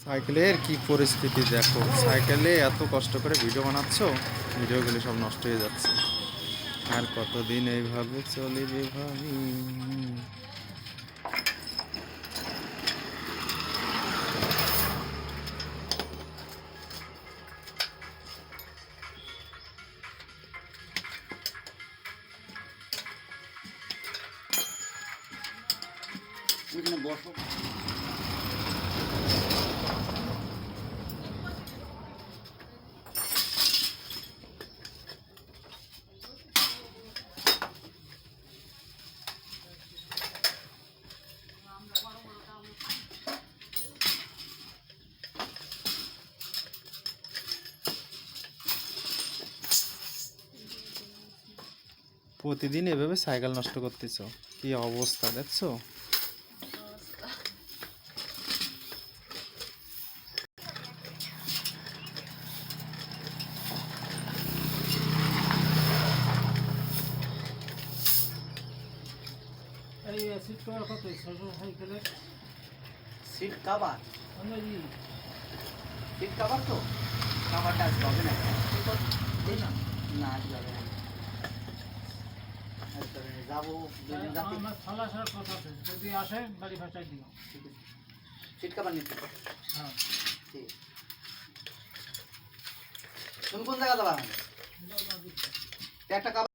সাইকেলের কি পরিস্থিতি দেখো, সাইকেলে এত কষ্ট করে ভিডিও বানাচ্ছ, ভিডিওগুলি সব নষ্ট হয়ে যাচ্ছে। আর কতদিন এইভাবে চলিবে ভাবি। বসো। প্রতিদিন এভাবে সাইকেল নষ্ট করতেছ, কি অবস্থা দেখছো। সিট কভার কত সাইকেলের সিট কাভার, জি সিট কাভার তো কাভারটা আজকে হবে না। এই না না আজকে হবে না, আজকে হবে না। যাবো দুদিন রাতে। আমার খালাস আর কথা আছে, যদি আসে গাড়ি ফাঁচাই দিও। ঠিক আছে, সিট কাভার নিতে। হ্যাঁ ঠিক। তুমি কোন জায়গা যাবা? একটা কাভার